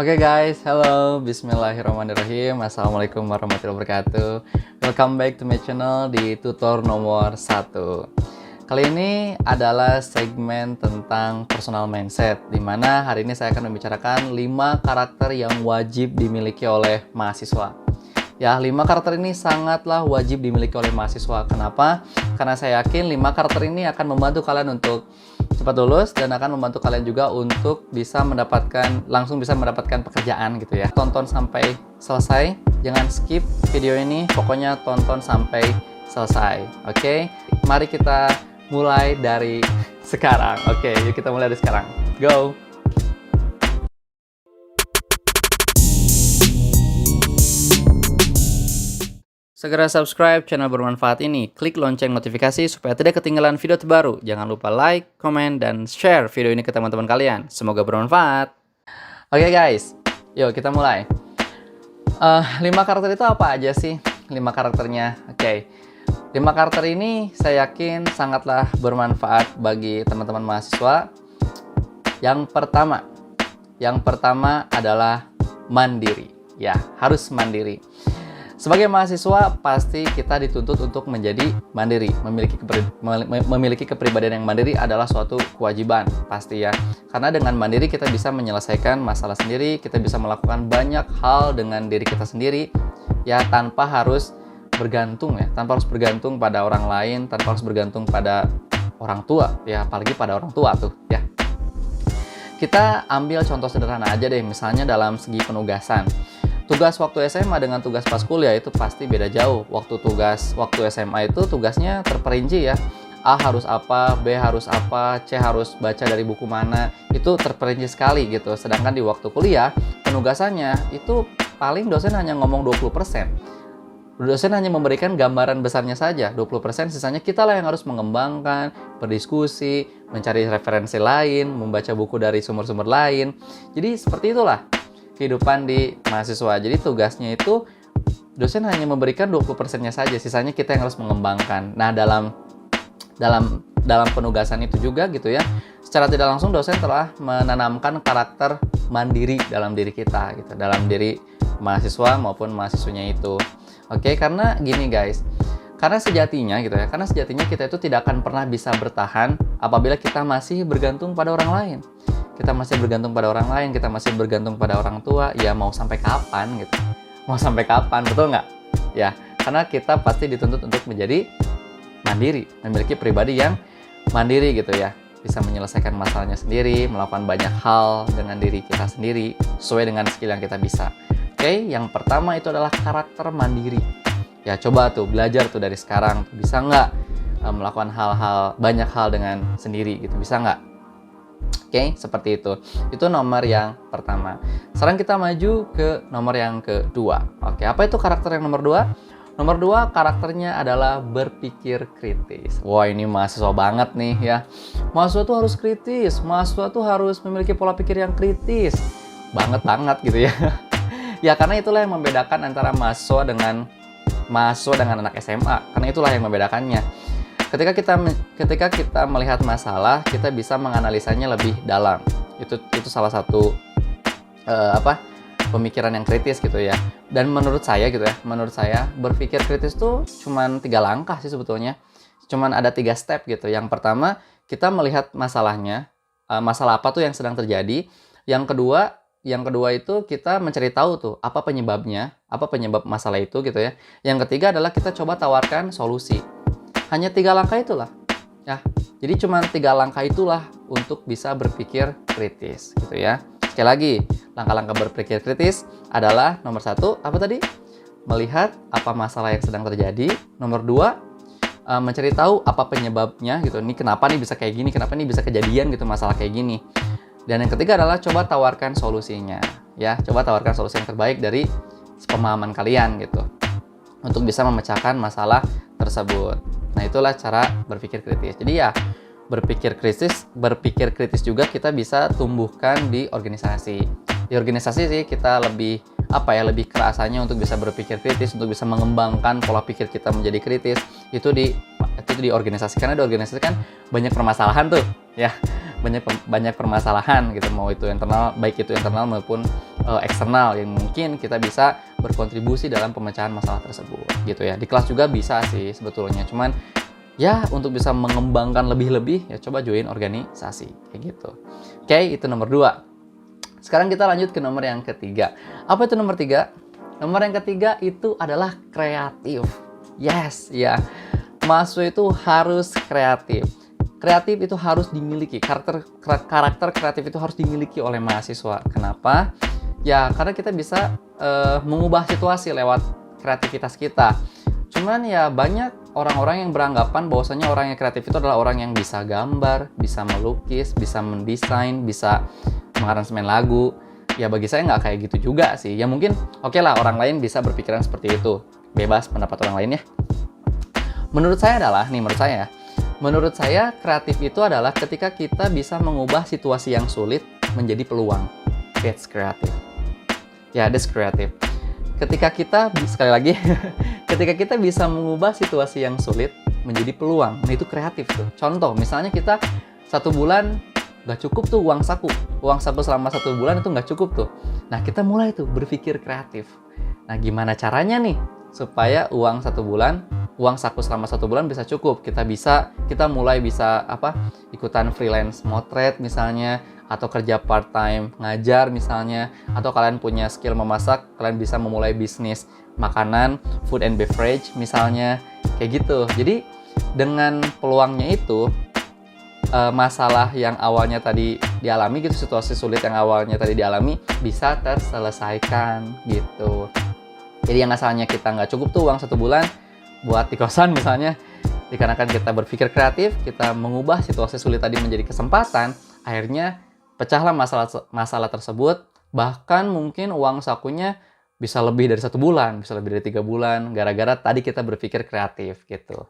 Oke guys, halo, bismillahirrahmanirrahim. Assalamualaikum warahmatullahi wabarakatuh. Welcome back to my channel di tutor nomor 1. Kali ini adalah segmen tentang personal mindset, di mana hari ini saya akan membicarakan 5 karakter yang wajib dimiliki oleh mahasiswa. Ya, 5 karakter ini sangatlah wajib dimiliki oleh mahasiswa. Kenapa? Karena saya yakin 5 karakter ini akan membantu kalian untuk cepat lulus dan akan membantu kalian juga untuk langsung bisa mendapatkan pekerjaan gitu ya. Tonton sampai selesai, jangan skip video ini, pokoknya tonton sampai selesai. Oke? Mari kita mulai dari sekarang. Oke, yuk kita mulai dari sekarang. Go! Segera subscribe channel bermanfaat ini, klik lonceng notifikasi supaya tidak ketinggalan video terbaru. Jangan lupa like, komen, dan share video ini ke teman-teman kalian. Semoga bermanfaat. Oke guys, yuk kita mulai. 5 karakter itu apa aja sih? 5 karakternya. Oke. 5 karakter ini saya yakin sangatlah bermanfaat bagi teman-teman mahasiswa. Yang pertama adalah mandiri. Ya, harus mandiri. Sebagai mahasiswa, pasti kita dituntut untuk menjadi mandiri. Memiliki kepribadian yang mandiri adalah suatu kewajiban, pasti ya. Karena dengan mandiri kita bisa menyelesaikan masalah sendiri, kita bisa melakukan banyak hal dengan diri kita sendiri, ya tanpa harus bergantung pada orang lain, tanpa harus bergantung pada orang tua, ya apalagi pada orang tua tuh, ya. Kita ambil contoh sederhana aja deh, misalnya dalam segi penugasan. Tugas waktu SMA dengan tugas pas kuliah itu pasti beda jauh. Waktu SMA itu tugasnya terperinci ya. A harus apa, B harus apa, C harus baca dari buku mana. Itu terperinci sekali gitu. Sedangkan di waktu kuliah, penugasannya itu paling dosen hanya ngomong 20%. Dosen hanya memberikan gambaran besarnya saja, 20%, sisanya kita lah yang harus mengembangkan, berdiskusi, mencari referensi lain, membaca buku dari sumber-sumber lain. Jadi seperti itulah kehidupan di mahasiswa. Jadi tugasnya itu dosen hanya memberikan 20%-nya saja, sisanya kita yang harus mengembangkan. Nah, dalam penugasan itu juga gitu ya, secara tidak langsung dosen telah menanamkan karakter mandiri dalam diri kita gitu, dalam diri mahasiswa maupun mahasiswanya itu. Oke, karena gini guys, karena sejatinya kita itu tidak akan pernah bisa bertahan apabila kita masih bergantung pada orang lain. Kita masih bergantung pada orang lain, kita masih bergantung pada orang tua, ya mau sampai kapan gitu? Mau sampai kapan, betul nggak? Ya, karena kita pasti dituntut untuk menjadi mandiri, memiliki pribadi yang mandiri gitu ya. Bisa menyelesaikan masalahnya sendiri, melakukan banyak hal dengan diri kita sendiri, sesuai dengan skill yang kita bisa. Oke, yang pertama itu adalah karakter mandiri. Ya, coba tuh, belajar tuh dari sekarang. Bisa nggak melakukan banyak hal dengan sendiri gitu, bisa nggak? Oke, seperti itu. Itu nomor yang pertama. Sekarang kita maju ke nomor yang kedua. Oke, apa itu karakter yang nomor 2? Nomor 2 karakternya adalah berpikir kritis. Wah, ini mahasiswa banget nih ya. Mahasiswa tuh harus kritis. Mahasiswa tuh harus memiliki pola pikir yang kritis. Banget gitu ya. Ya, karena itulah yang membedakan antara mahasiswa dengan anak SMA. Karena itulah yang membedakannya. Ketika kita melihat masalah, kita bisa menganalisanya lebih dalam. Itu salah satu pemikiran yang kritis gitu ya. Dan menurut saya berpikir kritis tuh cuman 3 langkah sih sebetulnya. Cuman ada 3 step gitu. Yang pertama, kita melihat masalahnya, masalah apa tuh yang sedang terjadi. Yang kedua itu kita mencari tahu tuh apa penyebabnya, apa penyebab masalah itu gitu ya. Yang ketiga adalah kita coba tawarkan solusi. Hanya 3 langkah itulah, ya. Jadi cuma 3 langkah itulah untuk bisa berpikir kritis, gitu ya. Sekali lagi, langkah-langkah berpikir kritis adalah nomor 1, apa tadi? Melihat apa masalah yang sedang terjadi. Nomor 2, mencari tahu apa penyebabnya, gitu. Ini kenapa nih bisa kayak gini? Kenapa nih bisa kejadian gitu masalah kayak gini? Dan yang ketiga adalah coba tawarkan solusinya, ya. Coba tawarkan solusi yang terbaik dari pemahaman kalian, gitu, untuk bisa memecahkan masalah tersebut. Nah, itulah cara berpikir kritis. Jadi ya, berpikir kritis juga kita bisa tumbuhkan di organisasi. Di organisasi sih kita lebih kerasanya untuk bisa berpikir kritis, untuk bisa mengembangkan pola pikir kita menjadi kritis. Itu di organisasi, karena di organisasi kan banyak permasalahan tuh, ya. Banyak permasalahan gitu, baik itu internal maupun eksternal yang mungkin kita bisa berkontribusi dalam pemecahan masalah tersebut gitu ya. Di kelas juga bisa sih sebetulnya, cuman ya untuk bisa mengembangkan lebih-lebih ya coba join organisasi kayak gitu. Oke, itu nomor 2. Sekarang kita lanjut ke nomor yang ketiga. Apa itu nomor 3? Nomor yang ketiga itu adalah kreatif. Yes, ya. Mahasiswa itu harus kreatif. Kreatif itu harus dimiliki. Karakter kreatif itu harus dimiliki oleh mahasiswa. Kenapa? Ya, karena kita bisa mengubah situasi lewat kreativitas kita. Cuman ya banyak orang-orang yang beranggapan bahwasanya orang yang kreatif itu adalah orang yang bisa gambar, bisa melukis, bisa mendesain, bisa mengaransemen lagu. Ya bagi saya nggak kayak gitu juga sih. Ya mungkin oke lah orang lain bisa berpikiran seperti itu. Bebas pendapat orang lain ya. Menurut saya kreatif itu adalah ketika kita bisa mengubah situasi yang sulit menjadi peluang. That's creative. Ya, that's creative. Ketika kita, sekali lagi, ketika kita bisa mengubah situasi yang sulit menjadi peluang, nah itu kreatif tuh. Contoh, misalnya kita 1 bulan nggak cukup tuh uang saku selama 1 bulan itu nggak cukup tuh. Nah, kita mulai tuh berpikir kreatif. Nah, gimana caranya nih supaya uang saku selama 1 bulan bisa cukup? Kita mulai bisa ikutan freelance motret misalnya, atau kerja part time ngajar misalnya, atau kalian punya skill memasak, kalian bisa memulai bisnis makanan, food and beverage misalnya, kayak gitu. Jadi dengan peluangnya itu, masalah yang awalnya tadi dialami gitu, situasi sulit yang awalnya tadi dialami bisa terselesaikan gitu. Jadi yang asalnya kita nggak cukup tuh uang 1 bulan buat di kosan misalnya, dikarenakan kita berpikir kreatif, kita mengubah situasi sulit tadi menjadi kesempatan, akhirnya pecahlah masalah tersebut. Bahkan mungkin uang sakunya bisa lebih dari 1 bulan, bisa lebih dari 3 bulan, gara-gara tadi kita berpikir kreatif gitu.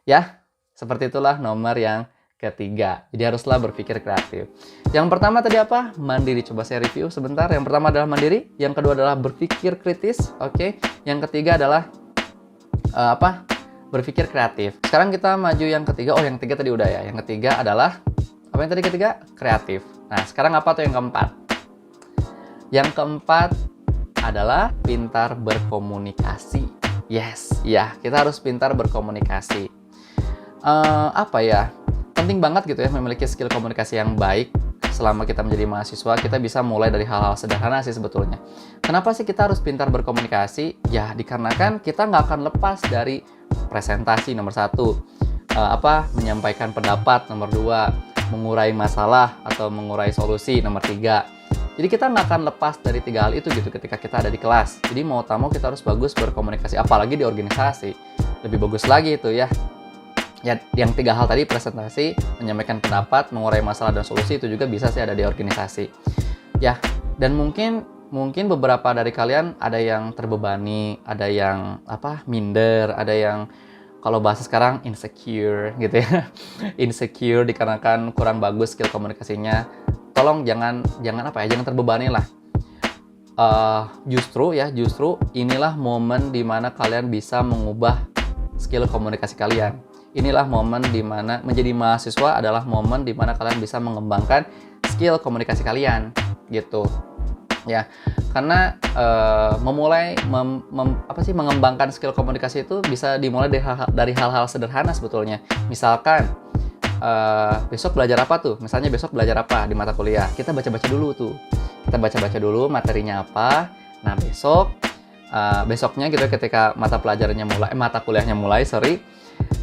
Ya, seperti itulah nomor yang ketiga. Jadi haruslah berpikir kreatif. Yang pertama tadi apa? Mandiri. Coba saya review sebentar. Yang pertama adalah mandiri, yang kedua adalah berpikir kritis, oke. Yang ketiga adalah berpikir kreatif. Sekarang kita maju yang ketiga. Oh, yang ketiga tadi udah ya. Yang ketiga adalah apa yang tadi ketiga? Kreatif. Nah, sekarang apa tuh yang keempat? Yang keempat adalah pintar berkomunikasi. Yes, ya, kita harus pintar berkomunikasi. Penting banget gitu ya memiliki skill komunikasi yang baik. Selama kita menjadi mahasiswa, kita bisa mulai dari hal-hal sederhana sih sebetulnya. Kenapa sih kita harus pintar berkomunikasi? Ya, dikarenakan kita nggak akan lepas dari presentasi nomor 1, menyampaikan pendapat nomor 2, mengurai masalah atau mengurai solusi nomor 3. Jadi kita nggak akan lepas dari 3 hal itu gitu ketika kita ada di kelas. Jadi mau tak mau kita harus bagus berkomunikasi, apalagi di organisasi. Lebih bagus lagi itu ya. Ya, yang 3 hal tadi, presentasi, menyampaikan pendapat, mengurai masalah dan solusi, itu juga bisa sih ada di organisasi. Ya, dan mungkin beberapa dari kalian ada yang terbebani, ada yang minder, ada yang kalau bahasa sekarang insecure gitu ya. Insecure dikarenakan kurang bagus skill komunikasinya. Tolong jangan terbebani lah. Justru inilah momen dimana kalian bisa mengubah skill komunikasi kalian. Inilah momen dimana menjadi mahasiswa adalah momen dimana kalian bisa mengembangkan skill komunikasi kalian gitu ya. Karena mengembangkan skill komunikasi itu bisa dimulai dari hal-hal sederhana sebetulnya. Misalkan besok belajar apa tuh? Misalnya besok belajar apa di mata kuliah? Kita baca-baca dulu tuh. Kita baca-baca dulu materinya apa. Nah, besoknya gitu ketika mata kuliahnya mulai,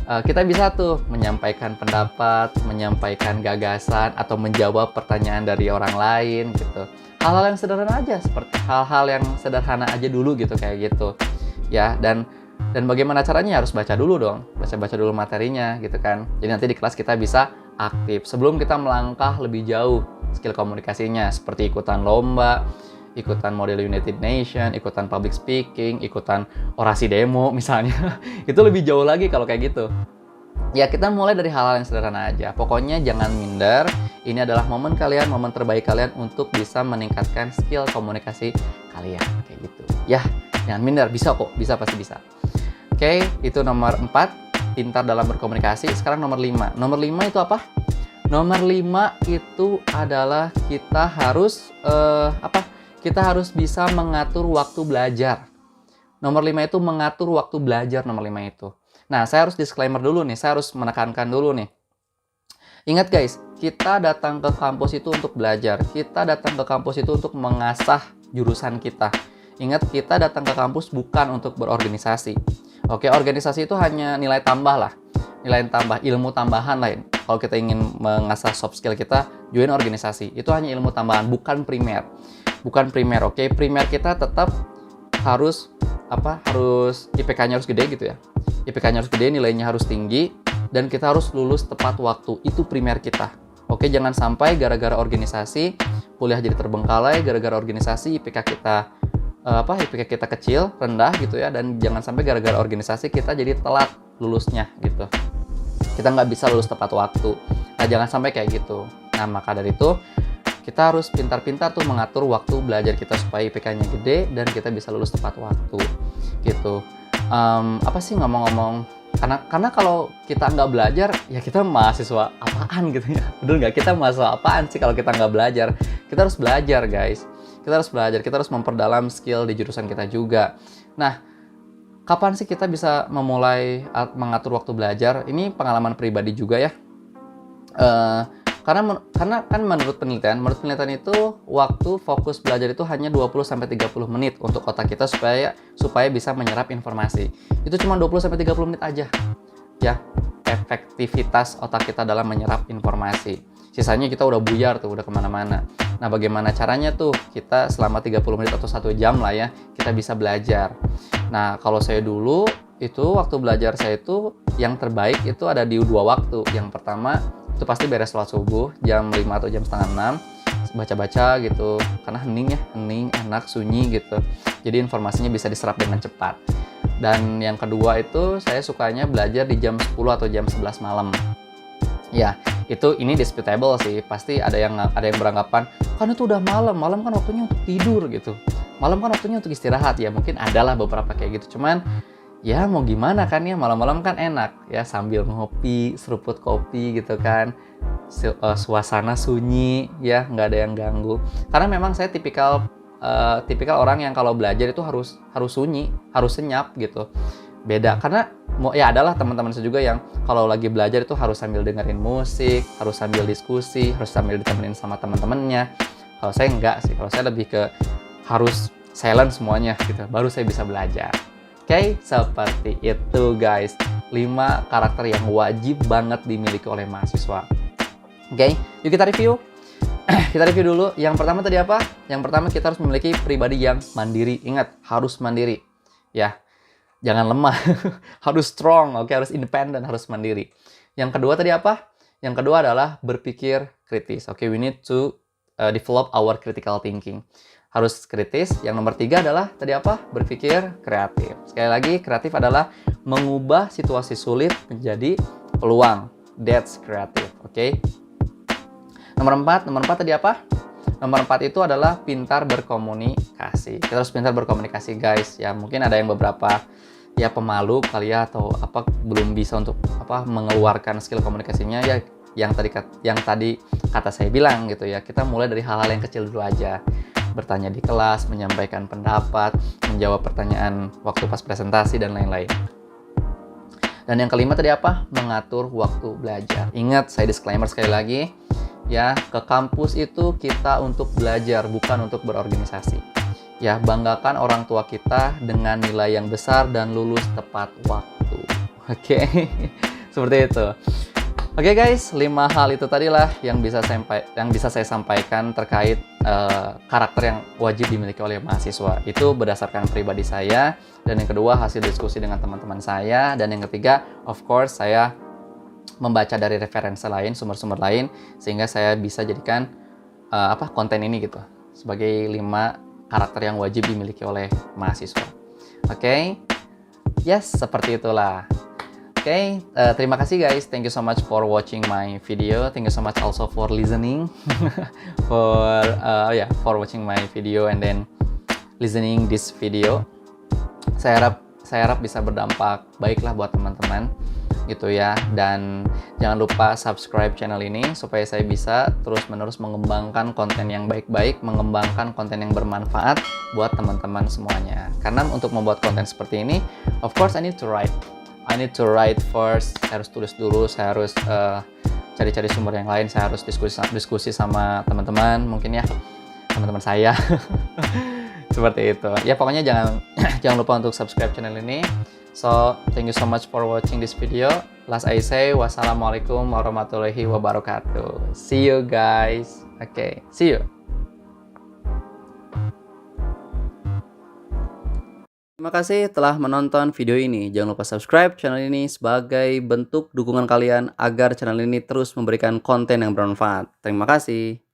kita bisa tuh menyampaikan pendapat, menyampaikan gagasan, atau menjawab pertanyaan dari orang lain gitu. Hal-hal yang sederhana aja, seperti hal-hal yang sederhana aja dulu gitu, kayak gitu. Ya, dan bagaimana caranya? Harus baca dulu dong. Baca dulu materinya gitu kan. Jadi nanti di kelas kita bisa aktif. Sebelum kita melangkah lebih jauh skill komunikasinya, seperti ikutan lomba, ikutan model United Nation, ikutan public speaking, ikutan orasi demo misalnya. Itu lebih jauh lagi kalau kayak gitu. Ya, kita mulai dari hal-hal yang sederhana aja. Pokoknya jangan minder. Ini adalah momen terbaik kalian untuk bisa meningkatkan skill komunikasi kalian. Kayak gitu. Ya, jangan minder. Bisa kok. Pasti bisa. Oke, itu nomor 4. Pintar dalam berkomunikasi. Sekarang nomor 5. Nomor 5 itu apa? Nomor 5 itu adalah kita harus kita harus bisa mengatur waktu belajar. Nomor 5 itu mengatur waktu belajar, nomor 5 itu. Nah, saya harus disclaimer dulu nih, saya harus menekankan dulu nih. Ingat guys, kita datang ke kampus itu untuk belajar. Kita datang ke kampus itu untuk mengasah jurusan kita. Ingat, kita datang ke kampus bukan untuk berorganisasi. Oke, organisasi itu hanya nilai tambah lah. Nilai tambah, ilmu tambahan lain. Kalau kita ingin mengasah soft skill kita, join organisasi. Itu hanya ilmu tambahan, bukan primer. Bukan primer, oke? Primer kita tetap harus harus IPK-nya harus gede gitu ya. IPK-nya harus gede, nilainya harus tinggi, dan kita harus lulus tepat waktu. Itu primer kita. Oke, jangan sampai gara-gara organisasi kuliah jadi terbengkalai, gara-gara organisasi IPK kita kecil, rendah gitu ya, dan jangan sampai gara-gara organisasi kita jadi telat lulusnya gitu. Kita nggak bisa lulus tepat waktu. Nah, jangan sampai kayak gitu. Nah, maka dari itu kita harus pintar-pintar tuh mengatur waktu belajar kita supaya IPK-nya gede dan kita bisa lulus tepat waktu gitu. Apa sih ngomong-ngomong, karena kalau kita nggak belajar ya kita mahasiswa apaan gitu ya, betul nggak? Kita mahasiswa apaan sih kalau kita nggak belajar? Kita harus belajar guys, kita harus belajar, kita harus memperdalam skill di jurusan kita juga. Nah, kapan sih kita bisa memulai mengatur waktu belajar? Ini pengalaman pribadi juga ya. Karena kan menurut penelitian itu waktu fokus belajar itu hanya 20-30 menit untuk otak kita supaya bisa menyerap informasi. Itu cuma 20-30 menit aja. Ya, efektivitas otak kita dalam menyerap informasi. Sisanya kita udah buyar tuh, udah kemana-mana. Nah, bagaimana caranya tuh? Kita selama 30 menit atau 1 jam lah ya, kita bisa belajar. Nah, kalau saya dulu, itu waktu belajar saya itu yang terbaik itu ada di 2 waktu. Yang pertama, itu pasti beres sholat subuh jam 5 atau jam setengah 6, baca-baca gitu, karena hening, enak, sunyi gitu, jadi informasinya bisa diserap dengan cepat. Dan yang kedua itu saya sukanya belajar di jam 10 atau jam 11 malam. Ya, ini disputable sih, pasti ada yang beranggapan kan itu udah malam kan waktunya untuk tidur gitu, malam kan waktunya untuk istirahat. Ya mungkin adalah beberapa kayak gitu, cuman ya mau gimana kan ya, malam-malam kan enak ya sambil ngopi, seruput kopi gitu kan, suasana sunyi ya, nggak ada yang ganggu. Karena memang saya tipikal orang yang kalau belajar itu harus sunyi, harus senyap gitu. Beda karena ya adalah teman-teman saya juga yang kalau lagi belajar itu harus sambil dengerin musik, harus sambil diskusi, harus sambil ditemenin sama teman-temannya. Kalau saya enggak sih, kalau saya lebih ke harus silent semuanya gitu, baru saya bisa belajar. Oke, seperti itu guys, 5 karakter yang wajib banget dimiliki oleh mahasiswa. Oke, yuk kita review. Kita review dulu. Yang pertama tadi apa? Yang pertama kita harus memiliki pribadi yang mandiri. Ingat, harus mandiri. Ya, jangan lemah. Harus strong, oke? Harus independen, harus mandiri. Yang kedua tadi apa? Yang kedua adalah berpikir kritis. Oke, we need to develop our critical thinking. Harus kritis. Yang nomor 3 adalah tadi apa? Berpikir kreatif. Sekali lagi, kreatif adalah mengubah situasi sulit menjadi peluang. That's creative, oke? Nomor 4 tadi apa? Nomor 4 itu adalah pintar berkomunikasi. Kita harus pintar berkomunikasi, guys. Ya, mungkin ada yang beberapa ya pemalu kali ya, atau belum bisa untuk mengeluarkan skill komunikasinya ya, yang tadi kata saya bilang gitu ya. Kita mulai dari hal-hal yang kecil dulu aja. Bertanya di kelas, menyampaikan pendapat, menjawab pertanyaan waktu pas presentasi, dan lain-lain. Dan yang kelima tadi apa? Mengatur waktu belajar. Ingat, saya disclaimer sekali lagi, ya, ke kampus itu kita untuk belajar, bukan untuk berorganisasi. Ya, banggakan orang tua kita dengan nilai yang besar dan lulus tepat waktu. Oke, seperti itu. Oke guys, 5 hal itu tadilah yang bisa saya sampaikan terkait karakter yang wajib dimiliki oleh mahasiswa. Itu berdasarkan pribadi saya, dan yang kedua hasil diskusi dengan teman-teman saya, dan yang ketiga of course saya membaca dari referensi lain, sumber-sumber lain, sehingga saya bisa jadikan konten ini gitu sebagai 5 karakter yang wajib dimiliki oleh mahasiswa. Oke, yes, seperti itulah. Oke, terima kasih guys. Thank you so much for watching my video. Thank you so much also for listening, for watching my video and then listening this video. Saya harap bisa berdampak baiklah buat teman-teman. gitu ya. Dan jangan lupa subscribe channel ini supaya saya bisa terus-menerus mengembangkan konten yang baik-baik, mengembangkan konten yang bermanfaat buat teman-teman semuanya. Karena untuk membuat konten seperti ini, of course I need to write first. Saya harus tulis dulu, saya harus cari-cari sumber yang lain, saya harus diskusi sama teman-teman, mungkin ya, teman-teman saya. Seperti itu ya, pokoknya jangan lupa untuk subscribe channel ini. So thank you so much for watching this video. Last I say, wassalamualaikum warahmatullahi wabarakatuh. See you guys. Okay, see you. Terima kasih telah menonton video ini. Jangan lupa subscribe channel ini sebagai bentuk dukungan kalian agar channel ini terus memberikan konten yang bermanfaat. Terima kasih.